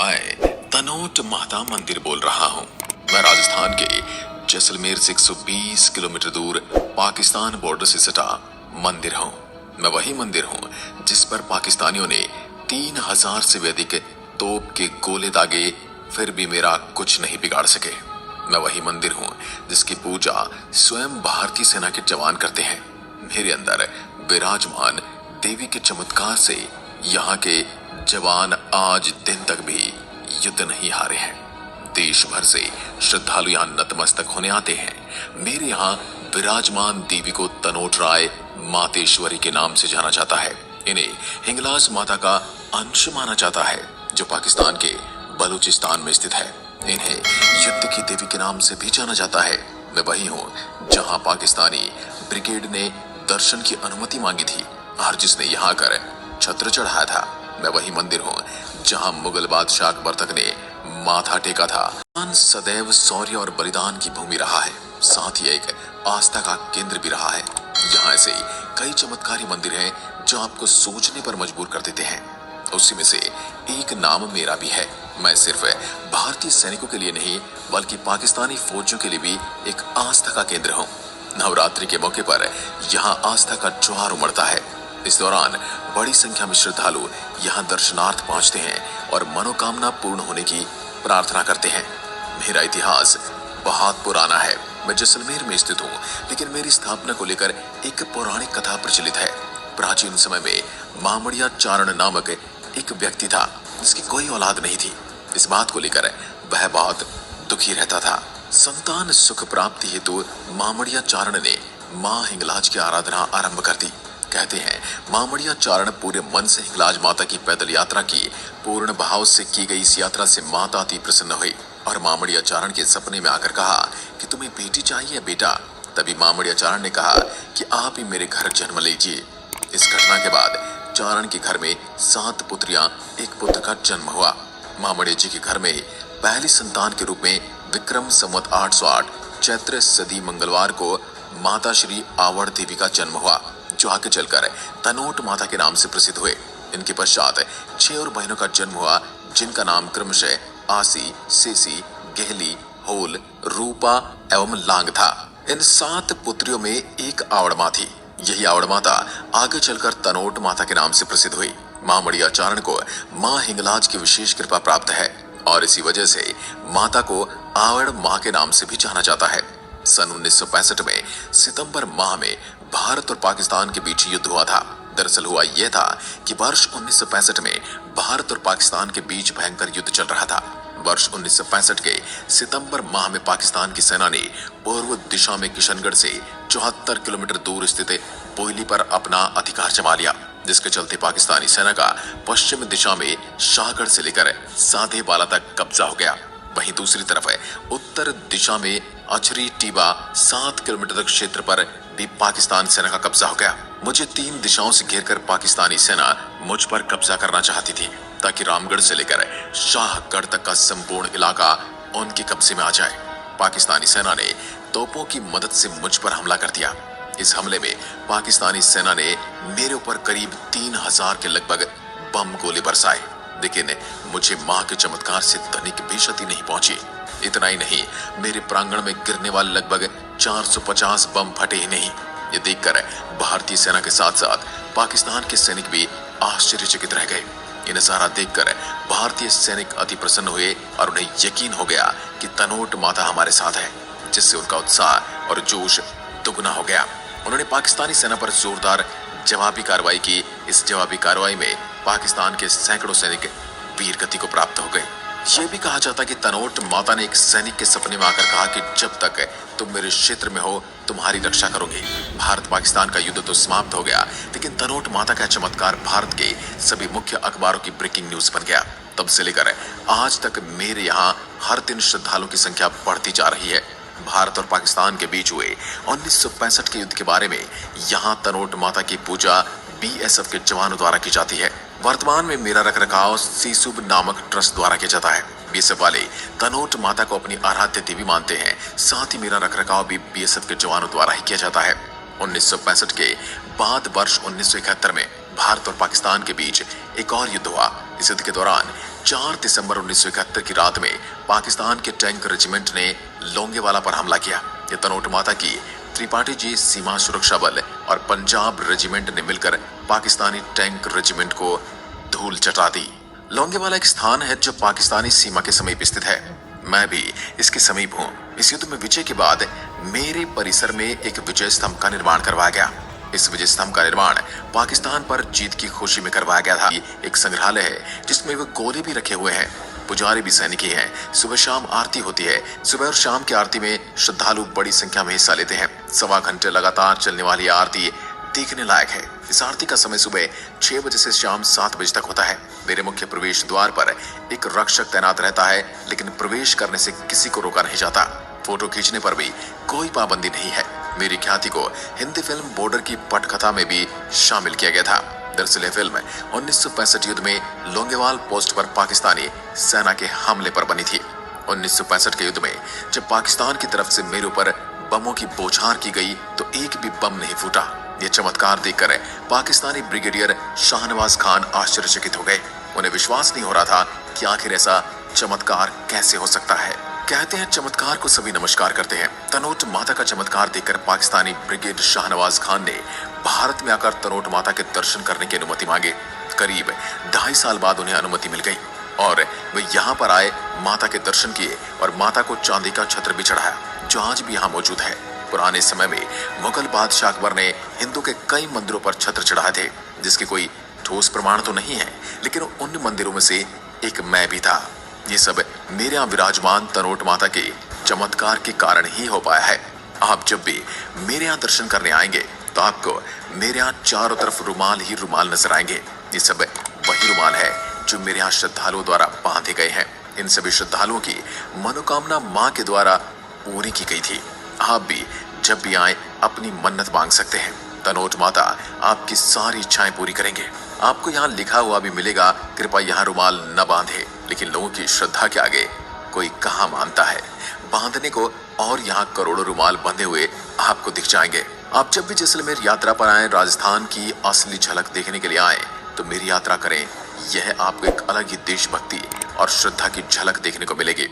मैं तनोट माता मंदिर बोल रहा हूँ। मैं राजस्थान के जैसलमेर से 120 किलोमीटर दूर पाकिस्तान बॉर्डर से सटा मंदिर हूँ। मैं वही मंदिर हूँ जिस पर पाकिस्तानियों ने 3000 से भी अधिक तोप के गोले दागे, फिर भी मेरा कुछ नहीं बिगाड़ सके। मैं वही मंदिर हूँ जिसकी पूजा स्वयं भारतीय सेना के जवान करते हैं। मेरे अंदर विराजमान देवी के चमत्कार से यहाँ के जवान आज दिन तक भी युद्ध नहीं हारे हैं। देश भर से श्रद्धालु यहाँ नतमस्तक होने आते हैं। मेरे यहाँ विराजमान देवी को तनोट राय मातेश्वरी के नाम से जाना जाता है। इन्हें हिंगलाज माता का अंश माना जाता है जो पाकिस्तान के बलूचिस्तान में स्थित है। इन्हें युद्ध की देवी के नाम से भी जाना जाता है। मैं वही हूँ जहाँ पाकिस्तानी ब्रिगेड ने दर्शन की अनुमति मांगी थी और जिसने यहाँ आकर छत्र चढ़ाया था। मैं वही मंदिर हूँ जहाँ मुगल बादशाह अकबर तक ने माथा टेका था। सदैव शौर्य और बलिदान की भूमि रहा है, साथ ही एक आस्था का केंद्र भी रहा है। यहाँ ऐसे कई चमत्कारी मंदिर हैं जो आपको सोचने पर मजबूर कर देते हैं। उसी में से एक नाम मेरा भी है। मैं सिर्फ भारतीय सैनिकों के लिए नहीं बल्कि पाकिस्तानी फौजियों के लिए भी एक आस्था का केंद्र हूँ। नवरात्रि के मौके पर यहाँ आस्था का ज्वार उमड़ता है। इस दौरान बड़ी संख्या में श्रद्धालु यहाँ दर्शनार्थ पहुँचते हैं और मनोकामना पूर्ण होने की प्रार्थना करते हैं। मेरा इतिहास बहुत पुराना है। मैं जैसलमेर में स्थित हूँ, लेकिन मेरी स्थापना को लेकर एक पौराणिक कथा प्रचलित है। प्राचीन समय में मामड़िया चारण नामक एक व्यक्ति था जिसकी कोई औलाद नहीं थी। इस बात को लेकर वह बहुत दुखी रहता था। संतान सुख प्राप्ति हेतु मामड़िया चारण ने माँ हिंगलाज की आराधना आरंभ कर दी। कहते हैं मामड़िया चारण पूरे मन से हिंगलाज माता की पैदल यात्रा की। पूर्ण भाव से की गई इस यात्रा से माता अति प्रसन्न हुई और मामड़िया चारण के सपने में आकर कहा कि तुम्हें बेटी चाहिए बेटा। तभी मामड़िया चारण ने कहा कि आप ही मेरे घर जन्म लीजिए। इस घटना के बाद चारण के घर में 7 पुत्रियां, एक पुत्र का जन्म हुआ। मामड़िया जी के घर में पहली संतान के रूप में विक्रम संवत 808 चैत्र सदी मंगलवार को माता श्री आवड़ देवी का जन्म हुआ, जो आगे चलकर तनोट माता के नाम से प्रसिद्ध हुए। इनके पश्चात 6 और बहनों का जन्म हुआ जिनका नाम क्रमशः आसी, सेसी, गहली, होल, रूपा एवं लांग था। इन 7 पुत्रियों में एक आवड़ माँ थी। यही आवड़ माता आगे चलकर तनोट माता के नाम से प्रसिद्ध हुई। मामड़िया चारण को माँ हिंगलाज की विशेष कृपा प्राप्त है और इसी वजह से माता को आवड़ माँ के नाम से भी जाना जाता है। सन 1965 में सितंबर माह में भारत और पाकिस्तान के बीच युद्ध हुआ था। दरअसल हुआ यह था कि वर्ष 1965 में भारत और पाकिस्तान के बीच भयंकर युद्ध चल रहा था। वर्ष 1965 के सितंबर माह में पाकिस्तान की सेना ने पूर्व दिशा में किशनगढ़ से 74 किलोमीटर दूर स्थित पोयली पर अपना अधिकार जमा लिया, जिसके चलते पाकिस्तानी सेना का पश्चिम दिशा में शाहगढ़ से लेकर साधेवाला तक कब्जा हो गया। वहीं दूसरी तरफ उत्तर दिशा में अछरी टीबा 7 किलोमीटर तक क्षेत्र पर भी पाकिस्तान सेना का कब्जा हो गया। मुझे 3 दिशाओं से घेरकर पाकिस्तानी सेना मुझ पर कब्जा करना चाहती थी ताकि रामगढ़ से लेकर शाहगढ़ तक का संपूर्ण इलाका उनके कब्जे में आ जाए। पाकिस्तानी सेना ने तोपों की मदद से मुझ पर हमला कर दिया। इस हमले में पाकिस्तानी सेना ने मेरे ऊपर करीब 3000 के लगभग बम गोले बरसाए, लेकिन मुझे मां के चमत्कार से तनिक भी क्षति नहीं पहुंची। इतना ही नहीं, मेरे प्रांगण में गिरने वाले लगभग 450 बम फटे ही नहीं। ये देखकर भारतीय सेना के साथ साथ पाकिस्तान के सैनिक भी आश्चर्यचकित रह गए। ये नजारा देखकर भारतीय सैनिक अति प्रसन्न हुए और उन्हें यकीन हो गया कि तनोट माता हमारे साथ है, जिससे उनका उत्साह और जोश दुगना हो गया। उन्होंने पाकिस्तानी सेना पर जोरदार जवाबी कार्रवाई की। इस जवाबी कार्रवाई में पाकिस्तान के सैकड़ों सैनिक वीर गति को प्राप्त हो गए। यह भी कहा जाता कि तनोट माता ने एक सैनिक के सपने में आकर कहा कि जब तक तुम मेरे क्षेत्र में हो तुम्हारी रक्षा करूंगी। भारत पाकिस्तान का युद्ध तो समाप्त हो गया, लेकिन तनोट माता का चमत्कार भारत के सभी मुख्य अखबारों की ब्रेकिंग न्यूज बन गया। तब से लेकर आज तक मेरे यहाँ हर दिन श्रद्धालुओं की संख्या बढ़ती जा रही है। भारत और पाकिस्तान के बीच हुए 1965 के युद्ध के बारे में यहाँ तनोट माता की पूजा BSF के जवानों द्वारा की जाती है। वर्तमान में मेरा रखरखाव सीसुब नामक ट्रस्ट द्वारा किया जाता है। BSF वाले तनोट माता को अपनी आराध्य देवी मानते हैं। साथ ही मेरा रखरखाव भी BSF के जवानों द्वारा ही किया जाता है। 1965 के बाद वर्ष 1971 में भारत और पाकिस्तान के बीच एक और युद्ध हुआ। इस युद्ध के दौरान 4 दिसंबर 1971 की रात में पाकिस्तान के टैंक रेजिमेंट ने लोंगेवाला पर हमला किया। ये तनोट माता की त्रिपाठी जी सीमा सुरक्षा बल और पंजाब रेजिमेंट ने मिलकर पाकिस्तानी टैंक रेजिमेंट को धूल चटा दी। लोंगेवाला एक स्थान है जो पाकिस्तानी सीमा के समीप स्थित है। मैं भी इसके समीप हूँ। इस युद्ध में विजय के बाद मेरे परिसर में एक विजय स्तंभ का निर्माण करवाया गया। इस विजय स्तंभ का निर्माण पाकिस्तान पर जीत की खुशी में करवाया गया था। एक संग्रहालय है जिसमें वो गोले भी रखे हुए हैं। पुजारी भी सैनिक ही हैं। सुबह शाम आरती होती है। सुबह और शाम की आरती में श्रद्धालु बड़ी संख्या में हिस्सा लेते हैं। 1.25 घंटे लगातार चलने वाली आरती देखने लायक है। इस आरती का समय सुबह 6 बजे से शाम 7 बजे तक होता है। मेरे मुख्य प्रवेश द्वार पर एक रक्षक तैनात रहता है, लेकिन प्रवेश करने से किसी को रोका नहीं जाता। फोटो खींचने पर भी कोई पाबंदी नहीं है। मेरी ख्याति को हिंदी फिल्म बॉर्डर की पटकथा में भी शामिल किया गया था। दरअसल फिल्म 1965 युद्ध में लोंगेवाल पोस्ट पर पाकिस्तानी सेना के हमले पर बनी थी। 1965 के युद्ध में जब पाकिस्तान की तरफ से मेरे ऊपर बमों की बौछार की गई तो एक भी बम नहीं फूटा। ये चमत्कार देखकर पाकिस्तानी ब्रिगेडियर शाहनवाज खान आश्चर्यचकित हो गए। उन्हें विश्वास नहीं हो रहा था कि आखिर ऐसा चमत्कार कैसे हो सकता है। कहते हैं चमत्कार को सभी नमस्कार करते हैं। तनोट माता का चमत्कार देखकर पाकिस्तानी ब्रिगेड शाहनवाज खान ने भारत में आकर तनोट माता के दर्शन करने की अनुमति मांगे। करीब 2.5 साल बाद उन्हें अनुमति मिल गई और वे यहाँ पर आए, माता के दर्शन किए और माता को चांदी का छत्र भी चढ़ाया, जो आज भी यहाँ मौजूद है। पुराने समय में मुगल बादशाह अकबर ने हिंदू के कई मंदिरों पर छत्र चढ़ाए थे, जिसके कोई ठोस प्रमाण तो नहीं है, लेकिन उन मंदिरों में से एक मैं भी था। ये सब मेरे यहाँ विराजमान तनोट माता के चमत्कार के कारण ही हो पाया है। आप जब भी मेरे यहाँ दर्शन करने आएंगे तो आपको मेरे यहाँ चारों तरफ रुमाल ही रुमाल नजर आएंगे। ये सब वही रुमाल है जो मेरे यहाँ श्रद्धालुओं द्वारा बांधे गए हैं। इन सभी श्रद्धालुओं की मनोकामना माँ के द्वारा पूरी की गई थी। आप भी जब भी आए अपनी मन्नत मांग सकते हैं। तनोट माता आपकी सारी इच्छाएं पूरी करेंगे। आपको यहाँ लिखा हुआ भी मिलेगा, कृपया यहाँ रुमाल न बांधे, लेकिन लोगों की श्रद्धा के आगे कोई कहाँ मानता है बांधने को, और यहाँ करोड़ों रुमाल बंधे हुए आपको दिख जाएंगे। आप जब भी जैसलमेर यात्रा पर आए, राजस्थान की असली झलक देखने के लिए आए, तो मेरी यात्रा करें। यह आपको एक अलग ही देशभक्ति और श्रद्धा की झलक देखने को मिलेगी।